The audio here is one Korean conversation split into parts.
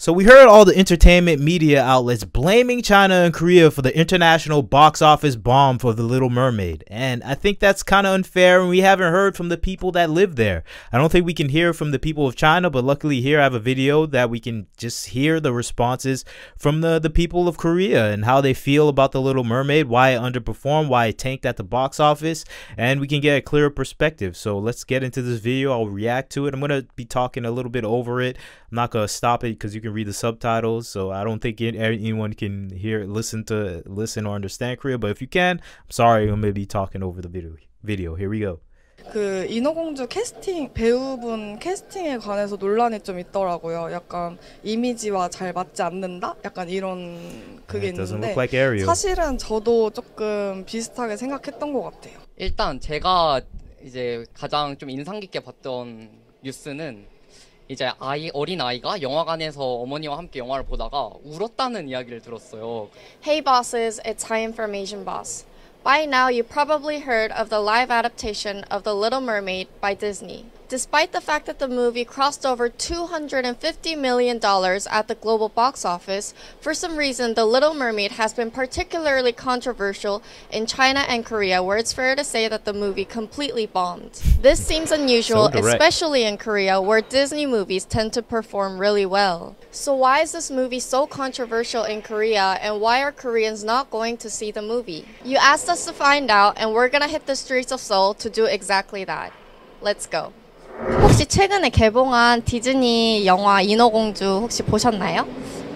So we heard all the entertainment media outlets blaming China and Korea for the international box office bomb for The Little Mermaid. And I think that's kind of unfair, and we haven't heard from the people that live there. I don't think we can hear from the people of China, but luckily here I have a video that we can just hear the responses from the people of Korea and how they feel about The Little Mermaid, why it underperformed, why it tanked at the box office, and we can get a clearer perspective. So let's get into this video. I'll react to it. I'm going to be talking a little bit over it. I'm not going to stop it because you can read the subtitles, so I don't think anyone can listen or understand Korea, but if you can, I'm sorry, I'm going to be talking over the video. Here we go. 그 인어공주 캐스팅 배우분 캐스팅에 관해서 논란이 좀 있더라고요. 약간 이미지와 잘 맞지 않는다? 약간 이런 그게 있는데 like 사실은 저도 조금 비슷하게 생각했던 것 같아요. 일단 제가 이제 가장 좀 인상 깊게 봤던 뉴스는 이제 어린 아이가 영화관에서 어머니와 함께 영화를 보다가 울었다는 이야기를 들었어요. Hey bosses, it's High Information Boss. By now you probably heard of the live adaptation of The Little Mermaid by Disney. Despite the fact that the movie crossed over $250 million at the global box office, for some reason The Little Mermaid has been particularly controversial in China and Korea, where it's fair to say that the movie completely bombed. This seems unusual, especially in Korea, where Disney movies tend to perform really well. So why is this movie so controversial in Korea, and why are Koreans not going to see the movie? You asked us to find out, and we're gonna hit the streets of Seoul to do exactly that. Let's go. 혹시 최근에 개봉한 디즈니 영화 인어공주 혹시 보셨나요?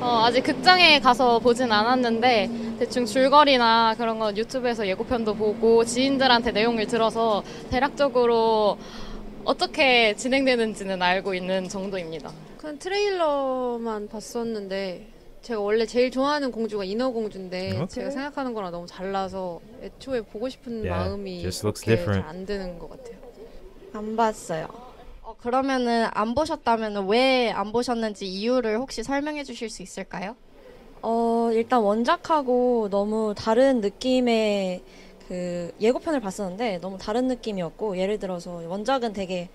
아직 극장에 가서 보진 않았는데 대충 줄거리나 그런 거 유튜브에서 예고편도 보고 지인들한테 내용을 들어서 대략적으로 어떻게 진행되는지는 알고 있는 정도입니다. 그냥 트레일러만 봤었는데 제가 원래 제일 좋아하는 공주가 인어공주인데 제가 생각하는 거랑 너무 달라서 애초에 보고 싶은 마음이 그렇게 잘 안 드는 것 같아요. 안 봤어요. 그러면은 안 보셨다면 왜 안 보셨는지 이유를 혹시 설명해 주실 수 있을까요? 일단 원작하고 너무 다른 느낌의 그 예고편을 봤었는데 너무 다른 느낌이었고, 예를 들어서 원작은 되게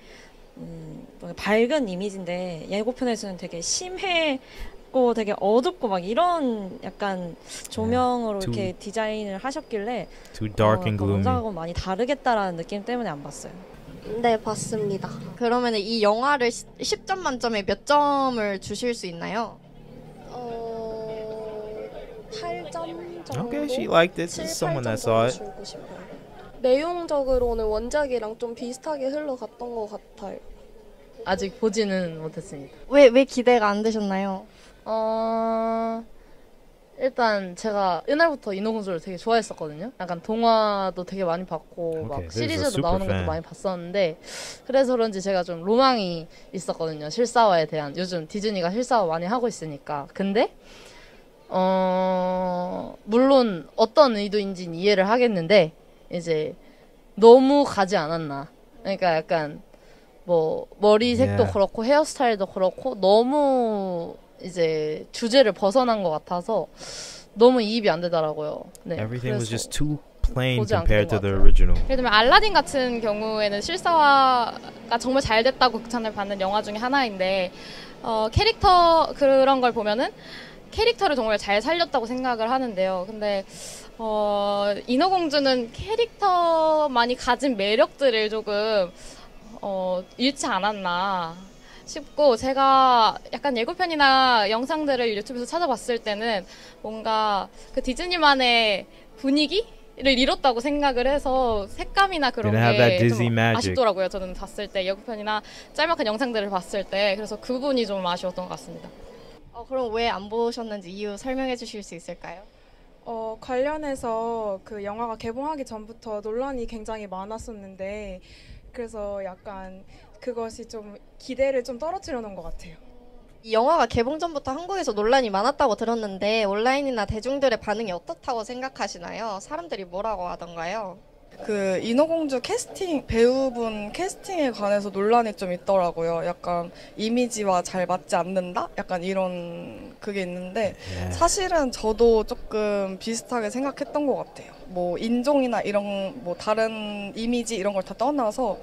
밝은 이미지인데 예고편에서는 되게 심했고 되게 어둡고 막 이런 약간 조명으로 이렇게 디자인을 하셨길래 원작하고 많이 다르겠다라는 느낌 때문에 안 봤어요. 네, 봤습니다. 그러면 이 영화를 10점 만점에 몇 점을 주실 수 있나요? 8점 정도? Okay, she liked it. This is someone that saw it. 내용적으로는 원작이랑 좀 비슷하게 흘러갔던 것 같아요. 아직 보지는 못했습니다. 왜 기대가 안 되셨나요? 일단 제가 옛날부터 인어공주를 되게 좋아했었거든요. 약간 동화도 되게 많이 봤고 막 시리즈도 나오는 것도 많이 봤었는데, 그래서 그런지 제가 좀 로망이 있었거든요. 실사화에 대한. 요즘 디즈니가 실사화 많이 하고 있으니까. 근데 물론 어떤 의도인지는 이해를 하겠는데 이제 너무 가지 않았나. 그러니까 약간 뭐 머리색도 그렇고 헤어스타일도 그렇고 너무 이제 주제를 벗어난 것 같아서 너무 이입이 안 되더라고요. 네. Everything was just too plain compared to the original. 예를 들면 알라딘 같은 경우에는 실사화가 정말 잘 됐다고 극찬을 받는 영화 중에 하나인데 캐릭터 그런 걸 보면은 캐릭터를 정말 잘 살렸다고 생각을 하는데요. 근데 인어공주는 캐릭터만이 가진 매력들을 조금 잃지 않았나 싶고, 제가 약간 예고편이나 영상들을 유튜브에서 찾아봤을 때는 뭔가 그 디즈니만의 분위기를 잃었다고 생각을 해서 색감이나 그런 게 좀 아쉽더라고요. 저는 봤을 때 예고편이나 짤막한 영상들을 봤을 때. 그래서 그 부분이 좀 아쉬웠던 것 같습니다. 그럼 왜 안 보셨는지 이유 설명해 주실 수 있을까요? 관련해서 그 영화가 개봉하기 전부터 논란이 굉장히 많았었는데, 그래서 약간 그것이 좀 기대를 좀 떨어뜨려 놓은 것 같아요. 이 영화가 개봉 전부터 한국에서 논란이 많았다고 들었는데 온라인이나 대중들의 반응이 어떻다고 생각하시나요? 사람들이 뭐라고 하던가요? 그 인어공주 배우분 캐스팅에 관해서 논란이 좀 있더라고요. 약간 이미지와 잘 맞지 않는다? 약간 이런 그게 있는데 사실은 저도 조금 비슷하게 생각했던 것 같아요. 뭐 인종이나 이런 뭐 다른 이미지 이런 걸 다 떠나서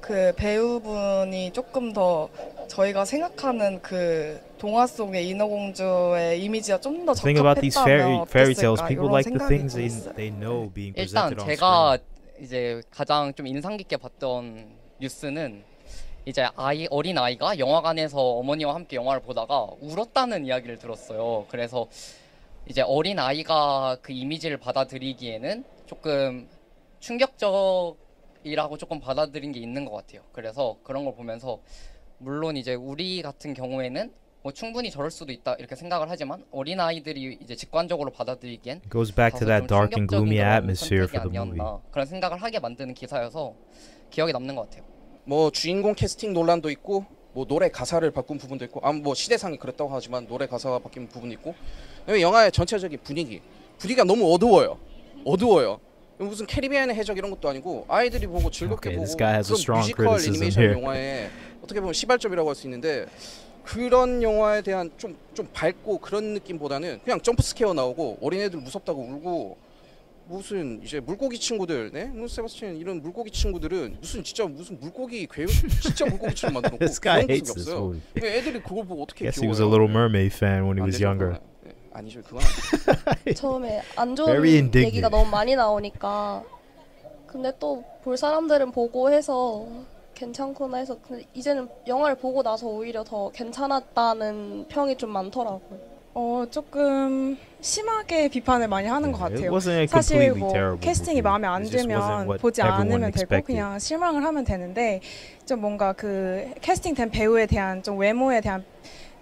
그 배우분이 조금 더 저희가 생각하는 그 동화 속의 인어공주의 이미지가 좀 더 Think about these fairy tales. 어땠을까 People 이런 like the 생각이 things 들었어요. they know being 일단 presented on 제가 screen. 이제 가장 좀 인상 깊게 봤던 뉴스는 이제 어린 아이가 영화관에서 어머니와 함께 영화를 보다가 울었다는 이야기를 들었어요. 그래서 이제 어린 아이가 그 이미지를 받아들이기에는 조금 충격적이라고 조금 받아들인 게 있는 것 같아요. 그래서 그런 걸 보면서 물론 이제 우리 같은 경우에는 뭐 충분히 저럴 수도 있다 이렇게 생각을 하지만 어린 아이들이 이제 직관적으로 받아들이기엔 It goes back to 다소 that 좀 dark and gloomy 충격적인 그런 atmosphere 선택이 for the movie. 아니었나 그런 생각을 하게 만드는 기사여서 기억에 남는 것 같아요. 뭐 주인공 캐스팅 논란도 있고 뭐 노래 가사를 바꾼 부분도 있고 뭐 시대상이 그랬다고 하지만 노래 가사가 바뀐 부분도 있고 영화의 전체적인 분위기가 너무 어두워요. 무슨 캐리비안의 해적 이런 것도 아니고 아이들이 보고 즐겁게 Okay, this 보고 guy has a 그런 strong 뮤지컬 criticism 애니메이션 here. 영화의 어떻게 보면 시발점이라고 할 수 있는데 그런 영화에 대한 좀 밝고 그런 느낌보다는 그냥 점프 스퀘어 나오고 어린애들 무섭다고 울고 무슨 이제 물고기 친구들, 네? 세바스찬 이런 물고기 친구들은 무슨 물고기 진짜 물고기처럼 만들었고 This guy 그런 hates 모습이 this 없어요. movie. 애들이 그걸 보고 어떻게 Guess he 귀여워요? was a Little Mermaid fan when he 안 was 되죠, younger. 그건. 아니죠, 그건 아니죠. 처음에 안 좋은 Very indignant. 얘기가 너무 많이 나오니까 근데 또 볼 사람들은 보고 해서 괜찮구나 해서 근데 이제는 영화를 보고 나서 오히려 더 괜찮았다는 평이 좀 많더라고요. 조금 심하게 비판을 많이 하는 것 It 같아요. wasn't a 사실 completely 뭐 terrible 캐스팅이 movie. 마음에 안 It just wasn't 들면 what 보지 everyone 않으면 되고 expected. 그냥 실망을 하면 되는데 좀 뭔가 그 캐스팅된 배우에 대한 좀 외모에 대한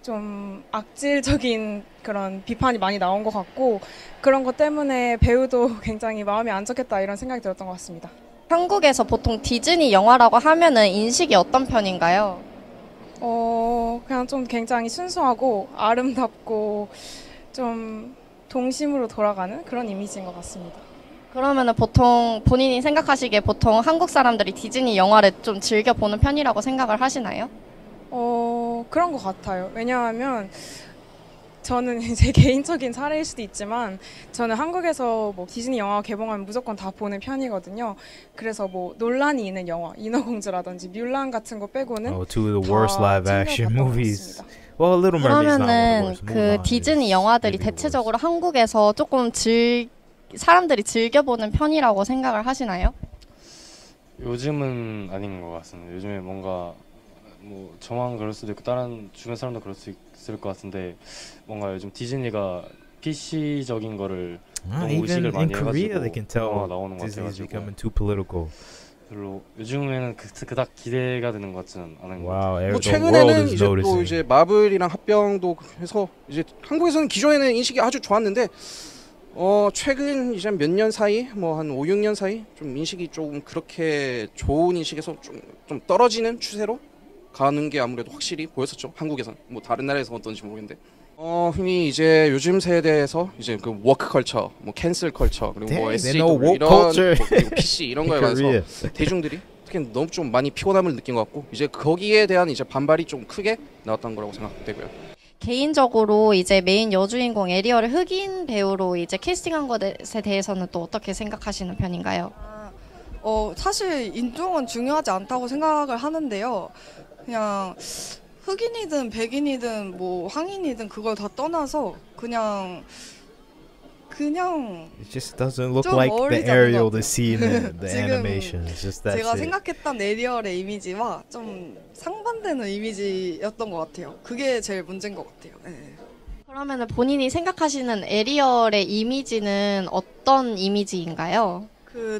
좀 악질적인 그런 비판이 많이 나온 것 같고 그런 것 때문에 배우도 굉장히 마음이 안 좋겠다 이런 생각이 들었던 것 같습니다. 한국에서 보통 디즈니 영화라고 하면은 인식이 어떤 편인가요? 그냥 좀 굉장히 순수하고 아름답고 좀 동심으로 돌아가는 그런 이미지인 것 같습니다. 그러면은 보통 본인이 생각하시기에 보통 한국 사람들이 디즈니 영화를 좀 즐겨 보는 편이라고 생각을 하시나요? 그런 것 같아요. 왜냐하면 저는 제 개인적인 사례일 수도 있지만 저는 한국에서 뭐 디즈니 영화 개봉하면 무조건 다 보는 편이거든요. 그래서 뭐 논란이 있는 영화, 인어공주라든지 뮬란 같은 거 빼고는 Two of the worst 다 live action 챙겨봤던 것 movies. 같습니다. Well, Little Mermaid's not one of the 그러면은 worst. 그 Mulan 디즈니 is 영화들이 maybe the 대체적으로 한국에서 조금 사람들이 즐겨보는 편이라고 생각을 하시나요? 요즘은 아닌 것 같습니다. 요즘에 뭔가 뭐 저만 그럴 수도 있고 다른 주변 사람도 그럴 수 있을 것 같은데 뭔가 요즘 디즈니가 PC적인 거를 너무 의식을 even 많이 in Korea, they 해가지고 can tell 영화가 나오는 것 Disney's 같아가지고 becoming too political. 별로 요즘에는 그닥 기대가 되는 것 같지는 않은 것 Wow, 같아요. 뭐 the world 최근에는 is 이제 또 noticing. 이제 마블이랑 합병도 해서 이제 한국에서는 기존에는 인식이 아주 좋았는데 최근 이제 몇 년 사이 뭐 한 5, 6년 사이 좀 인식이 조금 그렇게 좋은 인식에서 좀 떨어지는 추세로 가는 게 아무래도 확실히 보였었죠. 한국에서는 뭐 다른 나라에서 어떤지 모르겠는데 흔히 이제 요즘 세대에서 이제 그 워크 컬처, 뭐 캔슬 컬처 그리고 뭐 Dang, SG they know woke 이런 culture. 뭐 그리고 PC 이런 거에 Korea. 관해서 대중들이 특히 너무 좀 많이 피곤함을 느낀 것 같고 이제 거기에 대한 이제 반발이 좀 크게 나왔던 거라고 생각되고요. 개인적으로 이제 메인 여주인공 에리얼을 흑인 배우로 이제 캐스팅한 것에 대해서는 또 어떻게 생각하시는 편인가요? 사실 인종은 중요하지 않다고 생각을 하는데요. 그냥 흑인이든 백인이든 뭐 황인이든 그걸 다 떠나서 그냥 It just doesn't look 좀 like the 어울리지 않는 Ariel 것 to see in the 지금 animation. It's just that's 제가 it. 생각했던 에리얼의 이미지와 좀 상반되는 이미지였던 것 같아요. 그게 제일 문제인 것 같아요. 네. 그러면은 본인이 생각하시는 에리얼의 이미지는 어떤 이미지인가요?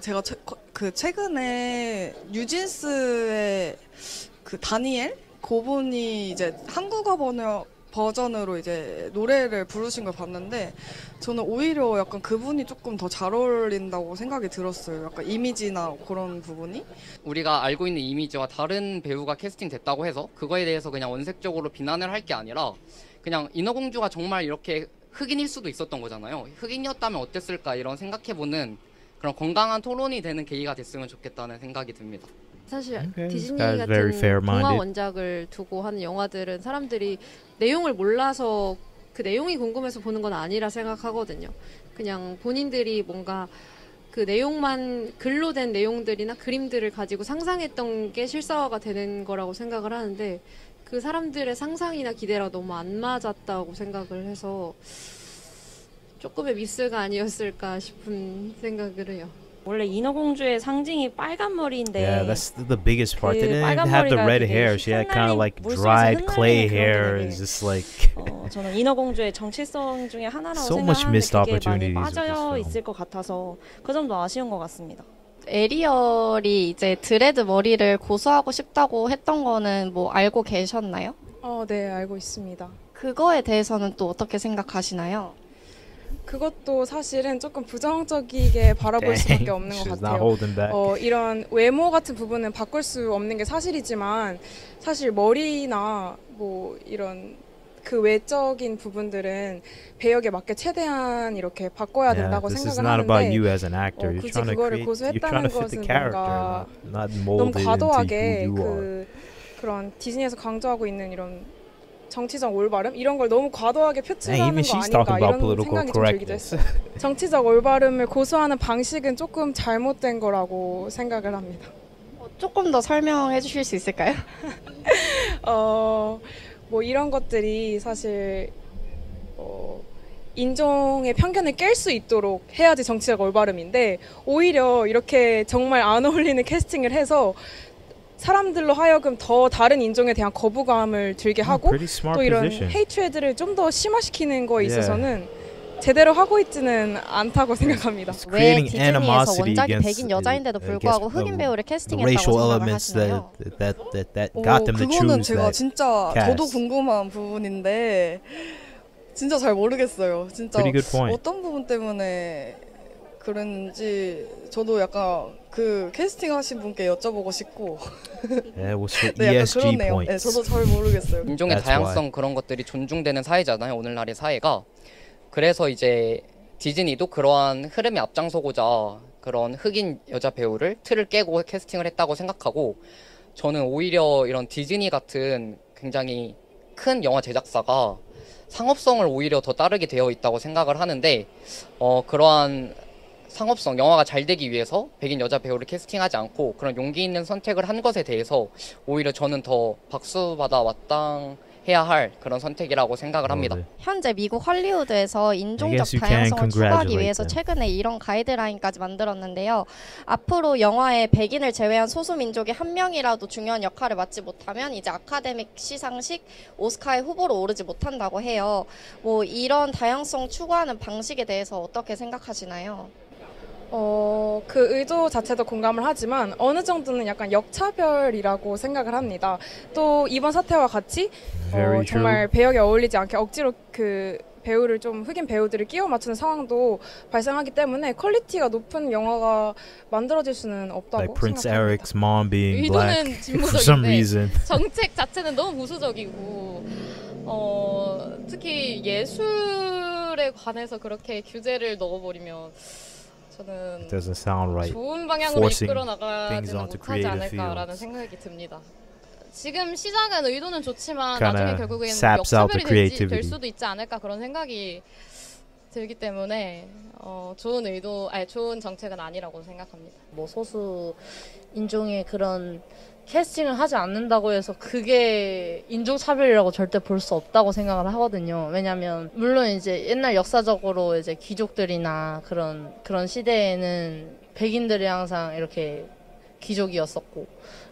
제가 최근에 뉴진스의 그 다니엘 그분이 이제 한국어 버전으로 이제 노래를 부르신 걸 봤는데 저는 오히려 약간 그분이 조금 더 잘 어울린다고 생각이 들었어요. 약간 이미지나 그런 부분이. 우리가 알고 있는 이미지와 다른 배우가 캐스팅됐다고 해서 그거에 대해서 그냥 원색적으로 비난을 할 게 아니라 그냥 인어공주가 정말 이렇게 흑인일 수도 있었던 거잖아요. 흑인이었다면 어땠을까 이런 생각해보는 그런 건강한 토론이 되는 계기가 됐으면 좋겠다는 생각이 듭니다. 사실 Okay, 디즈니 this guy's very 같은 fair-minded. 동화 원작을 두고 하는 영화들은 사람들이 내용을 몰라서 그 내용이 궁금해서 보는 건 아니라 생각하거든요. 그냥 본인들이 뭔가 그 내용만 글로 된 내용들이나 그림들을 가지고 상상했던 게 실사화가 되는 거라고 생각을 하는데 그 사람들의 상상이나 기대랑 너무 안 맞았다고 생각을 해서 조금의 미스가 아니었을까 싶은 생각을 해요. 원래 인어공주의 상징이 빨간 머리인데 Yeah, that's the biggest part. They 그 didn't 빨간 have the 머리가 red 되게 hair. She had kind of like 물속에서 dried clay 흩날리는 그런 hair. 게 It's just like 저는 인어공주의 정체성 중에 하나라고 So much 생각하는데 missed 그게 많이 opportunities with 빠져 this film. 있을 것 같아서 그 점도 아쉬운 것 같습니다. 에리얼이 이제 드레드 머리를 고수하고 싶다고 했던 거는 뭐 알고 계셨나요? 네, 알고 있습니다. 그거에 대해서는 또 어떻게 생각하시나요? 그것도 사실은 조금 부정적이게 바라볼 수밖에 없는 것 She's not 같아요. holding back. 이런 외모 같은 부분은 바꿀 수 없는 게 사실이지만 사실 머리나 뭐 이런 그 외적인 부분들은 배역에 맞게 최대한 이렇게 바꿔야 Yeah, 된다고 this is 생각을 not about 하는데 you as an actor. You're 굳이 trying to 그거를 create. You're trying 고수했다는 to fit the 것은 character, 뭔가 not 너무 molded into 과도하게 who you are. 그런 디즈니에서 강조하고 있는 이런 정치적 올바름 이런 걸 너무 과도하게 And 표출하는 even 거 she's talking 아닌가 about 이런 political 생각이 좀 들기도 correctness. 했어요. 정치적 올바름을 고수하는 방식은 조금 잘못된 거라고 생각을 합니다. 조금 더 설명해 주실 수 있을까요? 뭐 이런 것들이 사실 인종의 편견을 깰 수 있도록 해야지 정치적 올바름인데 오히려 이렇게 정말 안 어울리는 캐스팅을 해서 사람들로 하여금 더 다른 인종에 대한 거부감을 들게 하고 pretty smart 또 이런 position. 헤이트레드를 좀 더 심화시키는 거에 Yeah. 있어서는 제대로 하고 있지는 않다고 생각합니다. 왜 creating 디즈니에서 animosity 원작이 against 백인 여자인데도 against 불구하고 the 흑인 배우를 캐스팅했다고 racial 생각을 elements 하시나요? that got them to 그거는 choose 제가 that 진짜 cast. 저도 궁금한 부분인데 진짜 잘 모르겠어요. 진짜 Pretty good point. 어떤 부분 때문에 그랬는지 저도 약간 그 캐스팅 하신 분께 여쭤보고 싶고 Yeah, it was for 네, 약간 ESG 그렇네요. points. 네, 저도 잘 모르겠어요. 인종의 That's 다양성 why. 그런 것들이 존중되는 사회잖아요. 오늘날의 사회가. 그래서 이제 디즈니도 그러한 흐름에 앞장서고자 그런 흑인 여자 배우를 틀을 깨고 캐스팅을 했다고 생각하고 저는 오히려 이런 디즈니 같은 굉장히 큰 영화 제작사가 상업성을 오히려 더 따르게 되어 있다고 생각을 하는데 그러한 상업성, 영화가 잘 되기 위해서 백인 여자 배우를 캐스팅하지 않고 그런 용기 있는 선택을 한 것에 대해서 오히려 저는 더 박수받아 마땅해야 할 그런 선택이라고 생각을 합니다. 현재 미국 헐리우드에서 I 인종적 guess you can 다양성을 추구하기 congratulate 위해서 them. 최근에 이런 가이드라인까지 만들었는데요. 앞으로 영화에 백인을 제외한 소수 민족이 한 명이라도 중요한 역할을 맡지 못하면 이제 아카데믹 시상식 오스카의 후보로 오르지 못한다고 해요. 뭐 이런 다양성 추구하는 방식에 대해서 어떻게 생각하시나요? 그 의도 자체도 공감을 하지만 어느 정도는 약간 역차별이라고 생각을 합니다. 또 이번 사태와 같이 Very 정말 배역에 어울리지 않게 억지로 그 배우를 좀 흑인 배우들을 끼워 맞추는 상황도 발생하기 때문에 퀄리티가 높은 영화가 만들어질 수는 없다고 Like Prince 생각합니다. Eric's mom being black 의도는 for some 진보적인데 reason. 정책 자체는 너무 보수적이고 특히 예술에 관해서 그렇게 규제를 넣어버리면 저는 It doesn't sound right. 좋은 방향으로 Forcing 이끌어 things 나가지는 onto 못하지 creative 않을까라는 fields. 생각이 듭니다. 지금 시작은 의도는 좋지만 Kinda 나중에 결국에는 saps out the 역차별이 될 creativity. 수도 있지 않을까 그런 생각이 들기 때문에 좋은 정책은 아니라고 생각합니다. 뭐 소수 인종의 그런 캐스팅을 하지 않는다고 해서 그게 인종차별이라고 절대 볼 수 없다고 생각을 하거든요. 왜냐면 물론 이제 옛날 역사적으로 이제 귀족들이나 그런 시대에는 백인들이 항상 이렇게 귀족이었었고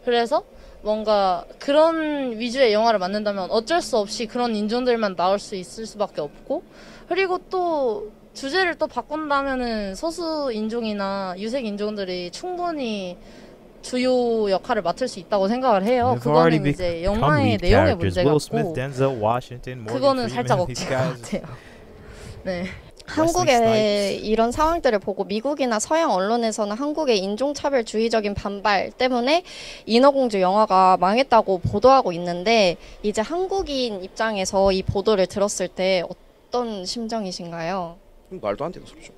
그래서 뭔가 그런 위주의 영화를 만든다면 어쩔 수 없이 그런 인종들만 나올 수 있을 수밖에 없고 그리고 또 주제를 또 바꾼다면은 소수 인종이나 유색 인종들이 충분히 주요 역할을 맡을 수 있다고 생각을 해요. They've already 그거는 이제 become 영화의 lead 내용의 characters. 문제 Will Smith, 같고 Denzel Washington, Morgan 그거는 Freeman, 살짝 these 억지인 것 guys. 같아요. 네. 한국의 이런 상황들을 보고 미국이나 서양 언론에서는 한국의 인종차별주의적인 반발 때문에 인어공주 영화가 망했다고 보도하고 있는데 이제 한국인 입장에서 이 보도를 들었을 때 어떤 심정이신가요? 말도 안 되는 소리죠.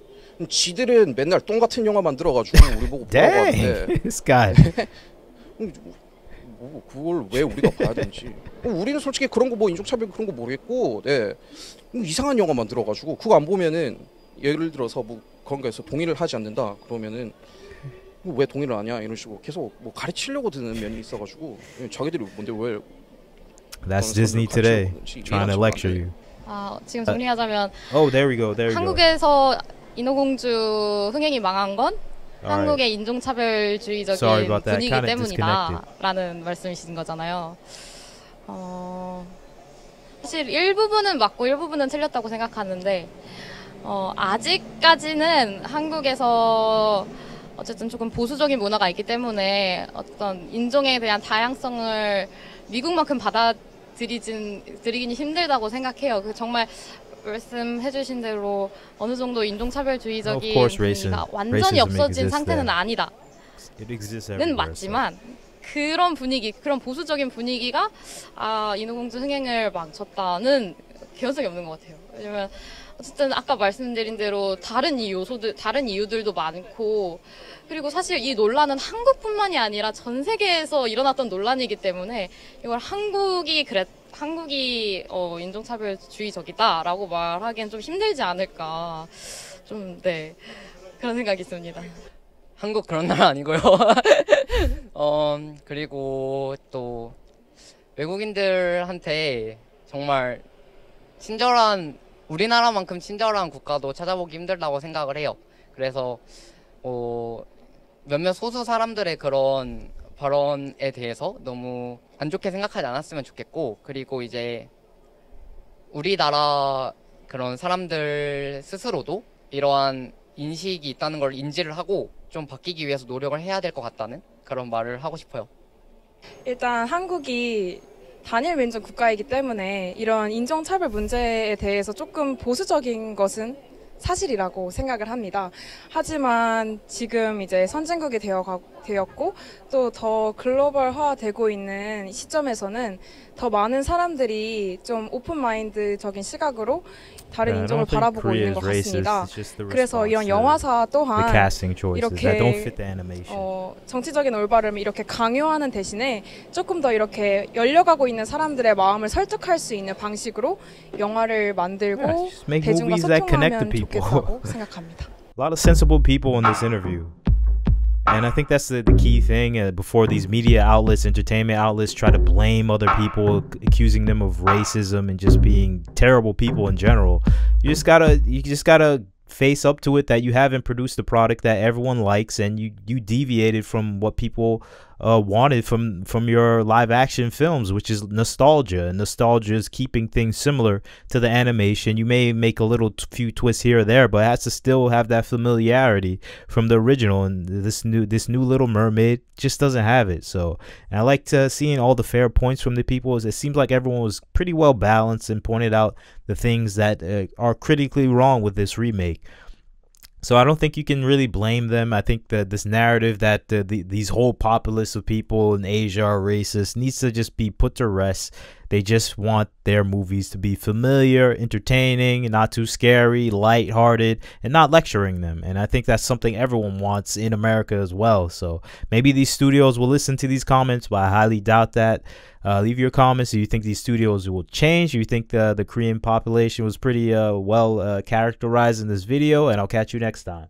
지들은 맨날 똥 같은 영화 만들어가지고 우리 보고 보라고 Dang, 하는데 this guy. 뭐 그걸 왜 우리가 봐야 되는지. 우리는 솔직히 그런 거 뭐 인종차별 그런 거 모르겠고, 네. 이상한 영화 만들어가지고 그거 안 보면은 예를 들어서 뭐 그런 거에서 동의를 하지 않는다 그러면은 왜 동의를 하냐 이런 식으로 계속 뭐 가르치려고 드는 면이 있어가지고 자기들이 뭔데 왜 That's Disney today, trying to lecture you. 지금 정리하자면 Oh, there we go. There we go. 한국에서 인어공주 흥행이 망한 건 한국의 인종차별주의적인 분위기 때문이다라는 말씀이신 거잖아요. 사실 일부분은 맞고 일부분은 틀렸다고 생각하는데 아직까지는 한국에서 어쨌든 조금 보수적인 문화가 있기 때문에 어떤 인종에 대한 다양성을 미국만큼 받아들이기는 힘들다고 생각해요. 정말 말씀해주신 대로 어느 정도 인종차별주의적인 분위기가 완전히 없어진 상태는 아니다는 맞지만 그런 분위기, 그런 보수적인 분위기가 인어공주 흥행을 망쳤다는 개연성이 없는 것 같아요. 왜냐면 어쨌든 아까 말씀드린 대로 다른 이유들도 많고, 그리고 사실 이 논란은 한국뿐만이 아니라 전 세계에서 일어났던 논란이기 때문에 이걸 한국이 인종차별주의적이다라고 말하기엔 좀 힘들지 않을까, 좀 그런 생각이 있습니다. 한국 그런 나라 아니고요. 그리고 또 외국인들한테 정말 우리나라만큼 친절한 국가도 찾아보기 힘들다고 생각을 해요. 그래서 몇몇 소수 사람들의 그런 발언에 대해서 너무 안 좋게 생각하지 않았으면 좋겠고, 그리고 이제 우리나라 그런 사람들 스스로도 이러한 인식이 있다는 걸 인지를 하고 좀 바뀌기 위해서 노력을 해야 될 것 같다는 그런 말을 하고 싶어요. 일단 한국이 단일 민족 국가이기 때문에 이런 인종차별 문제에 대해서 조금 보수적인 것은 사실이라고 생각을 합니다. 하지만 지금 이제 선진국이 되었고 또 더 글로벌화되고 있는 시점에서는 더 많은 사람들이 좀 오픈마인드적인 시각으로 다른 인종을 바라보고 있는 것 같습니다. 그래서 이런 영화사 또한 이렇게 정치적인 올바름을 이렇게 강요하는 대신에 조금 더 이렇게 열려가고 있는 사람들의 마음을 설득할 수 있는 방식으로 영화를 만들고 대중과 소통하면 좋겠다고 생각합니다. A lot of sensible people in this interview. And I think that's the key thing before these media outlets, entertainment outlets try to blame other people, accusing them of racism and just being terrible people in general. You just gotta face up to it that you haven't produced a product that everyone likes, and you deviated from what people wanted from your live action films, which is nostalgia. And nostalgia is keeping things similar to the animation. You may make a few twists here or there, but it has to still have that familiarity from the original. And this new Little Mermaid just doesn't have it. So, and I liked seeing all the fair points from the people. It seems like everyone was pretty well balanced and pointed out the things that are critically wrong with this remake. So I don't think you can really blame them. I think that this narrative that these whole populace of people in Asia are racist needs to just be put to rest. They just want their movies to be familiar, entertaining, not too scary, lighthearted, and not lecturing them. And I think that's something everyone wants in America as well. So maybe these studios will listen to these comments, but I highly doubt that. Leave your comments. Do you think these studios will change? Do you think the Korean population was pretty well characterized in this video? And I'll catch you next time.